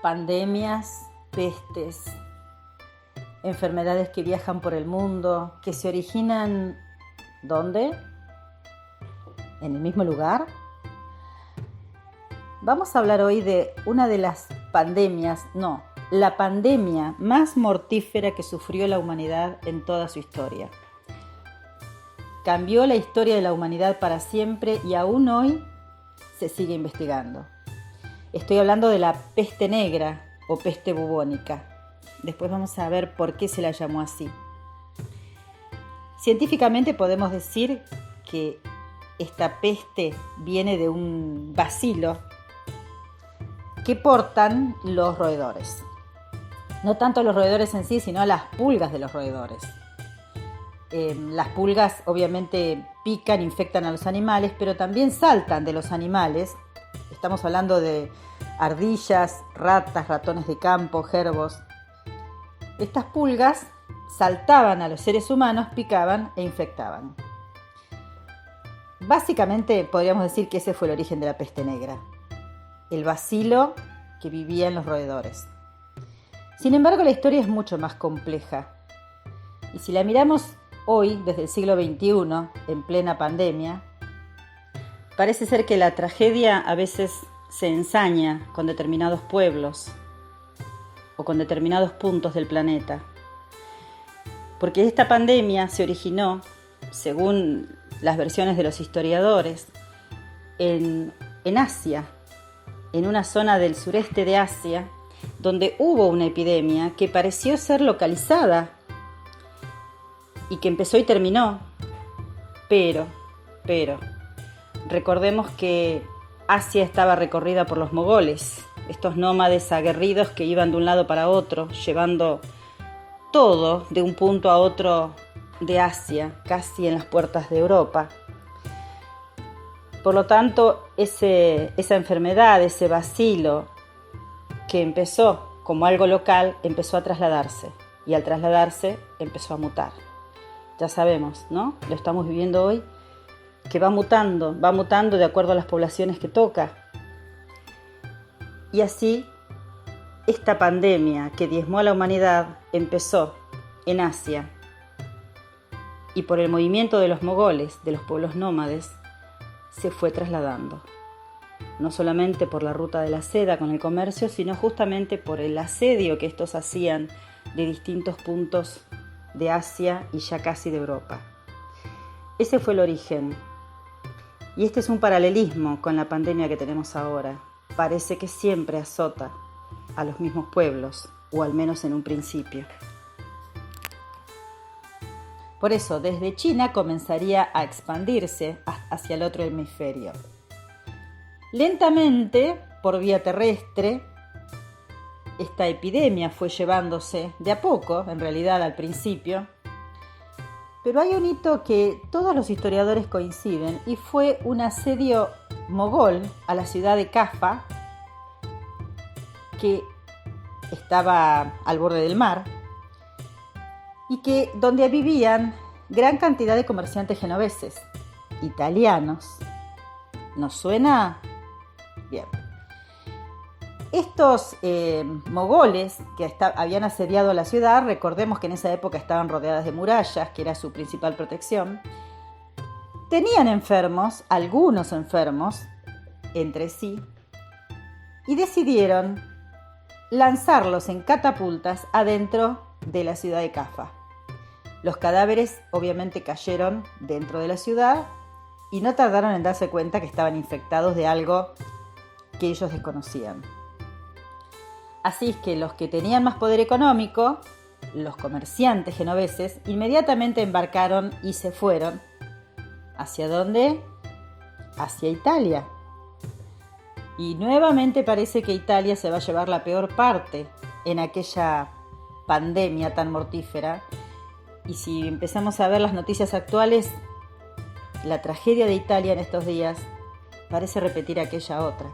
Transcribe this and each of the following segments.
Pandemias, pestes, enfermedades que viajan por el mundo, que se originan, ¿dónde? ¿En el mismo lugar? Vamos a hablar hoy de una de las pandemias, la pandemia más mortífera que sufrió la humanidad en toda su historia. Cambió la historia de la humanidad para siempre y aún hoy se sigue investigando. Estoy hablando de la peste negra o peste bubónica. Después vamos a ver por qué se la llamó así. Científicamente podemos decir que esta peste viene de un bacilo que portan los roedores. No tanto los roedores en sí, sino las pulgas de los roedores. Las pulgas obviamente pican, infectan a los animales, pero también saltan de los animales. Estamos hablando de ardillas, ratas, ratones de campo, jerbos. Estas pulgas saltaban a los seres humanos, picaban e infectaban. Básicamente podríamos decir que ese fue el origen de la peste negra, el bacilo que vivía en los roedores. Sin embargo, la historia es mucho más compleja. Y si la miramos hoy, desde el siglo XXI, en plena pandemia, parece ser que la tragedia a veces se ensaña con determinados pueblos o con determinados puntos del planeta. Porque esta pandemia se originó, según las versiones de los historiadores, en Asia, en una zona del sureste de Asia, donde hubo una epidemia que pareció ser localizada y que empezó y terminó. Pero, recordemos que Asia estaba recorrida por los mogoles, estos nómades aguerridos que iban de un lado para otro, llevando todo de un punto a otro de Asia, casi en las puertas de Europa. Por lo tanto, esa enfermedad, ese bacilo que empezó como algo local, empezó a trasladarse. Y al trasladarse, empezó a mutar. Ya sabemos, ¿no? Lo estamos viviendo hoy, que va mutando de acuerdo a las poblaciones que toca. Y así, esta pandemia que diezmó a la humanidad empezó en Asia. Y por el movimiento de los mogoles, de los pueblos nómades, se fue trasladando. No solamente por la ruta de la seda con el comercio, sino justamente por el asedio que estos hacían de distintos puntos de Asia y ya casi de Europa. Ese fue el origen. Y este es un paralelismo con la pandemia que tenemos ahora. Parece que siempre azota a los mismos pueblos, o al menos en un principio. Por eso, desde China comenzaría a expandirse hacia el otro hemisferio. Lentamente, por vía terrestre, esta epidemia fue llevándose de a poco, en realidad al principio, pero hay un hito que todos los historiadores coinciden y fue un asedio mogol a la ciudad de Jaffa, que estaba al borde del mar, y donde vivían gran cantidad de comerciantes genoveses, italianos. ¿Nos suena? Bien. Estos mogoles que habían asediado la ciudad, recordemos que en esa época estaban rodeadas de murallas, que era su principal protección, tenían enfermos, algunos enfermos, entre sí, y decidieron lanzarlos en catapultas adentro de la ciudad de Jaffa. Los cadáveres obviamente cayeron dentro de la ciudad y no tardaron en darse cuenta que estaban infectados de algo que ellos desconocían. Así es que los que tenían más poder económico, los comerciantes genoveses, inmediatamente embarcaron y se fueron. ¿Hacia dónde? Hacia Italia. Y nuevamente parece que Italia se va a llevar la peor parte en aquella pandemia tan mortífera. Y si empezamos a ver las noticias actuales, la tragedia de Italia en estos días parece repetir aquella otra.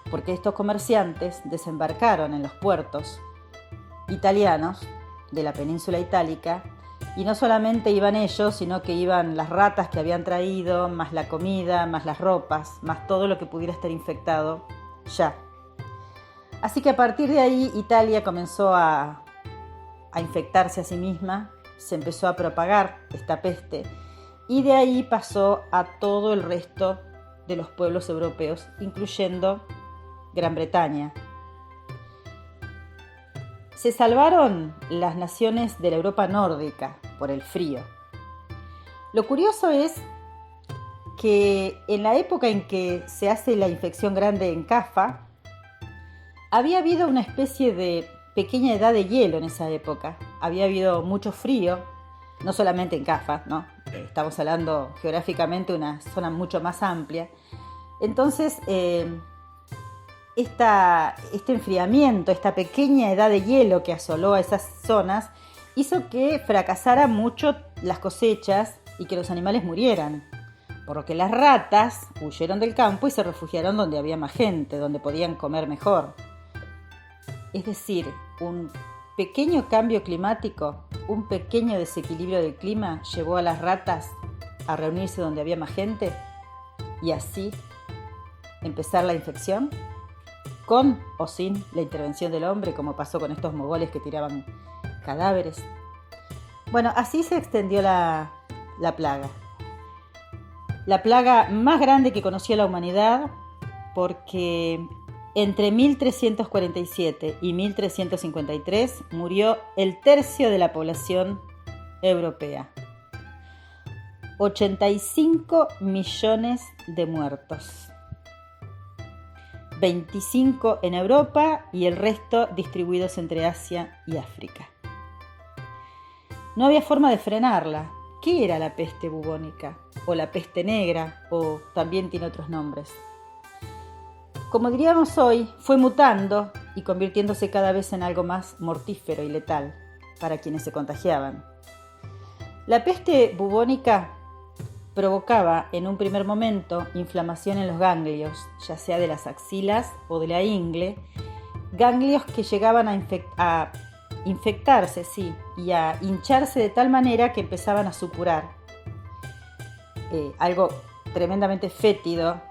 Porque estos comerciantes desembarcaron en los puertos italianos de la península itálica y no solamente iban ellos, sino que iban las ratas que habían traído, más la comida, más las ropas, más todo lo que pudiera estar infectado ya. Así que a partir de ahí Italia comenzó a infectarse a sí misma, se empezó a propagar esta peste y de ahí pasó a todo el resto de los pueblos europeos, incluyendo Gran Bretaña. Se salvaron las naciones de la Europa nórdica por el frío. Lo curioso es que en la época en que se hace la infección grande en Cafa, había habido una especie de pequeña edad de hielo en esa época. Había habido mucho frío, no solamente en Cafa, ¿no? Estamos hablando geográficamente de una zona mucho más amplia. Entonces, este enfriamiento, esta pequeña edad de hielo que asoló a esas zonas, hizo que fracasaran mucho las cosechas y que los animales murieran. Por lo que las ratas huyeron del campo y se refugiaron donde había más gente, donde podían comer mejor. Es decir, un pequeño cambio climático, un pequeño desequilibrio del clima llevó a las ratas a reunirse donde había más gente y así empezar la infección, con o sin la intervención del hombre, como pasó con estos mogoles que tiraban cadáveres. Bueno, así se extendió la plaga. La plaga más grande que conoció la humanidad, porque entre 1347 y 1353 murió el tercio de la población europea. 85 millones de muertos. 25 en Europa y el resto distribuidos entre Asia y África. No había forma de frenarla. ¿Qué era la peste bubónica? O la peste negra, o también tiene otros nombres. Como diríamos hoy, fue mutando y convirtiéndose cada vez en algo más mortífero y letal para quienes se contagiaban. La peste bubónica provocaba en un primer momento inflamación en los ganglios, ya sea de las axilas o de la ingle, ganglios que llegaban a infectarse, sí, y a hincharse de tal manera que empezaban a supurar. Algo tremendamente fétido,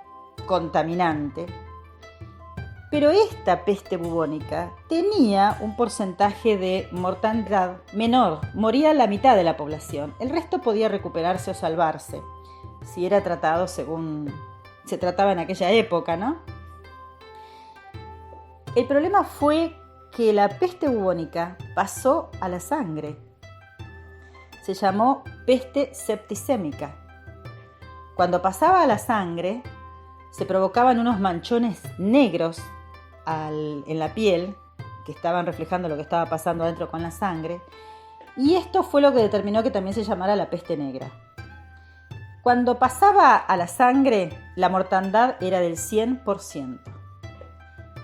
contaminante. Pero esta peste bubónica tenía un porcentaje de mortalidad menor, moría la mitad de la población, el resto podía recuperarse o salvarse, si era tratado según se trataba en aquella época, ¿no? El problema fue que la peste bubónica pasó a la sangre. Se llamó peste septicémica. Cuando pasaba a la sangre, se provocaban unos manchones negros en la piel, que estaban reflejando lo que estaba pasando adentro con la sangre, y esto fue lo que determinó que también se llamara la peste negra. Cuando pasaba a la sangre, la mortandad era del 100%.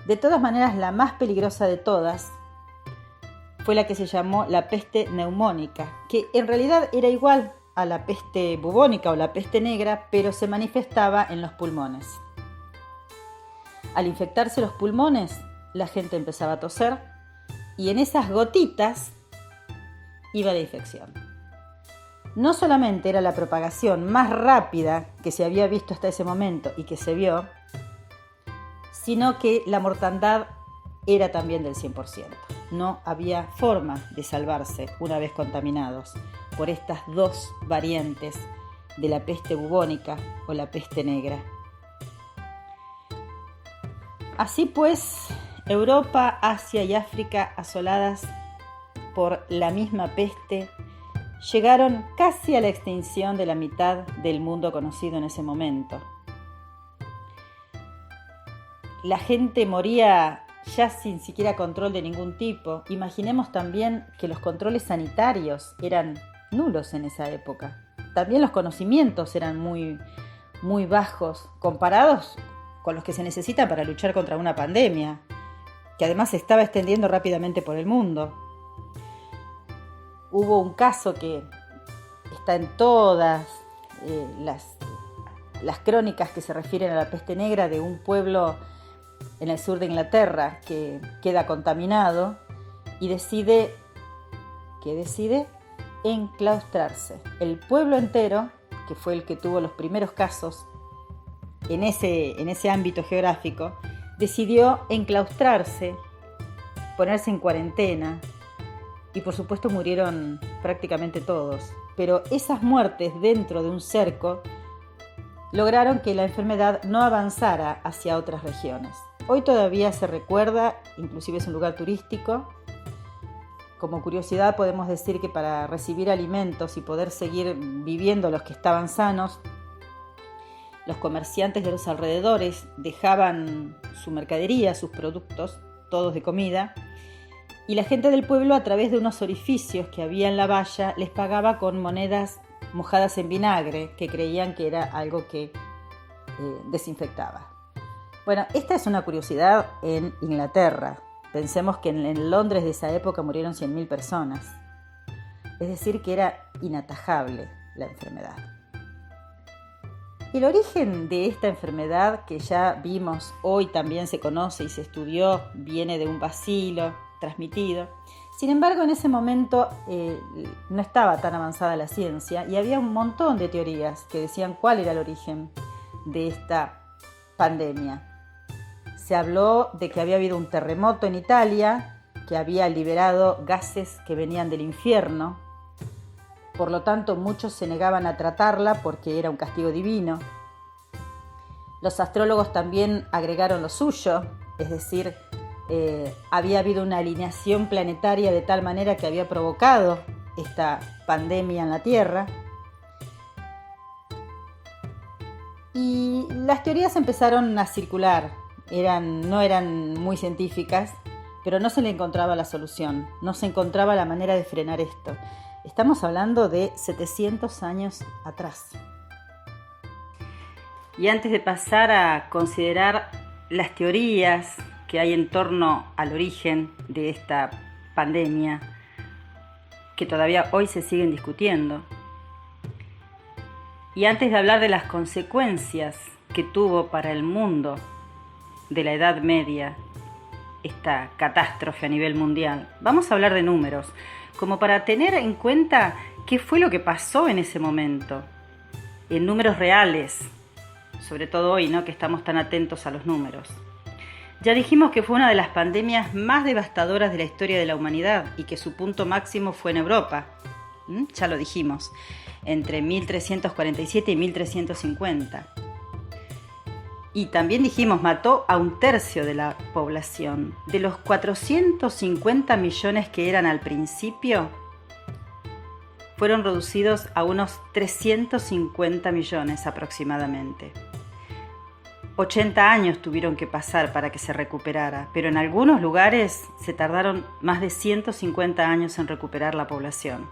De todas maneras, la más peligrosa de todas fue la que se llamó la peste neumónica, que en realidad era igual a la peste bubónica o la peste negra, pero se manifestaba en los pulmones. Al infectarse los pulmones, la gente empezaba a toser y en esas gotitas iba la infección. No solamente era la propagación más rápida que se había visto hasta ese momento y que se vio, sino que la mortandad era también del 100%. No había forma de salvarse una vez contaminados por estas dos variantes de la peste bubónica o la peste negra. Así pues, Europa, Asia y África, asoladas por la misma peste, llegaron casi a la extinción de la mitad del mundo conocido en ese momento. La gente moría ya sin siquiera control de ningún tipo. Imaginemos también que los controles sanitarios eran nulos en esa época. También los conocimientos eran muy, muy bajos comparados con los que se necesitan para luchar contra una pandemia, que además se estaba extendiendo rápidamente por el mundo. Hubo un caso que está en todas las crónicas que se refieren a la peste negra de un pueblo en el sur de Inglaterra que queda contaminado y decide enclaustrarse. El pueblo entero, que fue el que tuvo los primeros casos en ese ámbito geográfico, decidió enclaustrarse, ponerse en cuarentena y por supuesto murieron prácticamente todos. Pero esas muertes dentro de un cerco lograron que la enfermedad no avanzara hacia otras regiones. Hoy todavía se recuerda, inclusive es un lugar turístico. Como curiosidad podemos decir que para recibir alimentos y poder seguir viviendo los que estaban sanos, los comerciantes de los alrededores dejaban su mercadería, sus productos, todos de comida, y la gente del pueblo, a través de unos orificios que había en la valla, les pagaba con monedas mojadas en vinagre, que creían que era algo que desinfectaba. Bueno, esta es una curiosidad en Inglaterra. Pensemos que en Londres de esa época murieron 100.000 personas. Es decir, que era inatajable la enfermedad. El origen de esta enfermedad, que ya vimos, hoy también se conoce y se estudió, viene de un bacilo transmitido. Sin embargo, en ese momento no estaba tan avanzada la ciencia y había un montón de teorías que decían cuál era el origen de esta pandemia. Se habló de que había habido un terremoto en Italia, que había liberado gases que venían del infierno. Por lo tanto, muchos se negaban a tratarla porque era un castigo divino. Los astrólogos también agregaron lo suyo, es decir, había habido una alineación planetaria de tal manera que había provocado esta pandemia en la Tierra. Y las teorías empezaron a circular, no eran muy científicas, pero no se le encontraba la solución, no se encontraba la manera de frenar esto. Estamos hablando de 700 años atrás. Y antes de pasar a considerar las teorías que hay en torno al origen de esta pandemia, que todavía hoy se siguen discutiendo, y antes de hablar de las consecuencias que tuvo para el mundo de la Edad Media esta catástrofe a nivel mundial, vamos a hablar de números, como para tener en cuenta qué fue lo que pasó en ese momento, en números reales, sobre todo hoy, ¿no?, que estamos tan atentos a los números. Ya dijimos que fue una de las pandemias más devastadoras de la historia de la humanidad y que su punto máximo fue en Europa. Ya lo dijimos, entre 1347 y 1350. Y también dijimos, mató a 1/3 de la población. De los 450 millones que eran al principio, fueron reducidos a unos 350 millones aproximadamente. 80 años tuvieron que pasar para que se recuperara, pero en algunos lugares se tardaron más de 150 años en recuperar la población.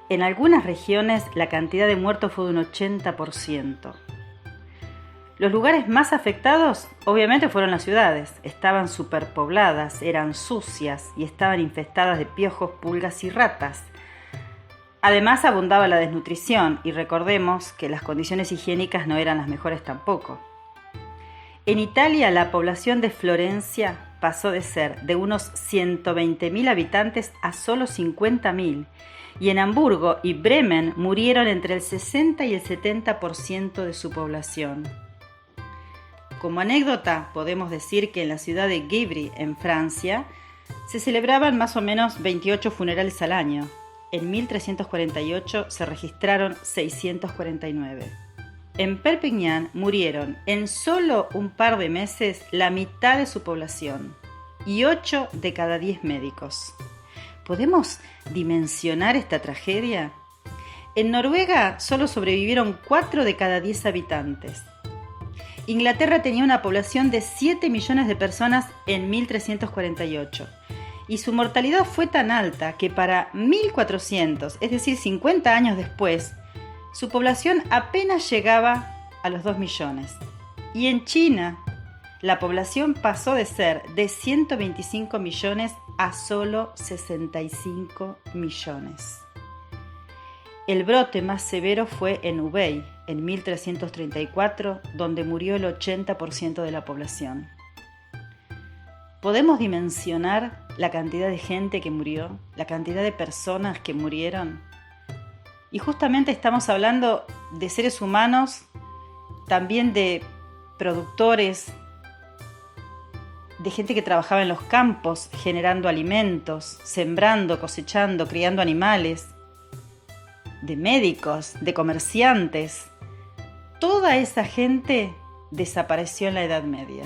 En algunas regiones la cantidad de muertos fue de un 80%. Los lugares más afectados obviamente fueron las ciudades. Estaban superpobladas, eran sucias y estaban infestadas de piojos, pulgas y ratas. Además abundaba la desnutrición y recordemos que las condiciones higiénicas no eran las mejores tampoco. En Italia la población de Florencia pasó de ser de unos 120.000 habitantes a solo 50.000 y en Hamburgo y Bremen murieron entre el 60 y el 70% de su población. Como anécdota, podemos decir que en la ciudad de Givry, en Francia, se celebraban más o menos 28 funerales al año. En 1348 se registraron 649. En Perpignan murieron en solo un par de meses la mitad de su población y 8 de cada 10 médicos. ¿Podemos dimensionar esta tragedia? En Noruega solo sobrevivieron 4 de cada 10 habitantes. Inglaterra tenía una población de 7 millones de personas en 1348 y su mortalidad fue tan alta que para 1400, es decir, 50 años después, su población apenas llegaba a los 2 millones. Y en China, la población pasó de ser de 125 millones a solo 65 millones. El brote más severo fue en Hubei, en 1334, donde murió el 80% de la población. ¿Podemos dimensionar la cantidad de gente que murió, la cantidad de personas que murieron? Y justamente estamos hablando de seres humanos, también de productores, de gente que trabajaba en los campos generando alimentos, sembrando, cosechando, criando animales, de médicos, de comerciantes. Toda esa gente desapareció en la Edad Media.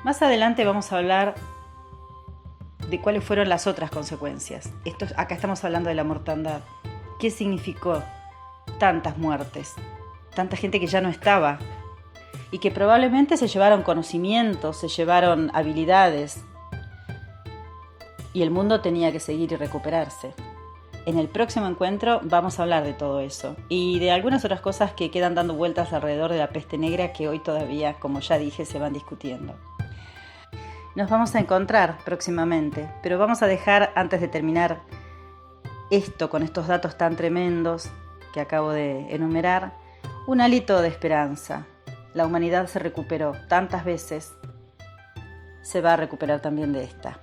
Más adelante vamos a hablar de cuáles fueron las otras consecuencias. Acá estamos hablando de la mortandad. ¿Qué significó tantas muertes? Tanta gente que ya no estaba y que probablemente se llevaron conocimientos, se llevaron habilidades y el mundo tenía que seguir y recuperarse. En el próximo encuentro vamos a hablar de todo eso y de algunas otras cosas que quedan dando vueltas alrededor de la peste negra que hoy todavía, como ya dije, se van discutiendo. Nos vamos a encontrar próximamente, pero vamos a dejar, antes de terminar esto con estos datos tan tremendos que acabo de enumerar, un hálito de esperanza. La humanidad se recuperó tantas veces, se va a recuperar también de esta.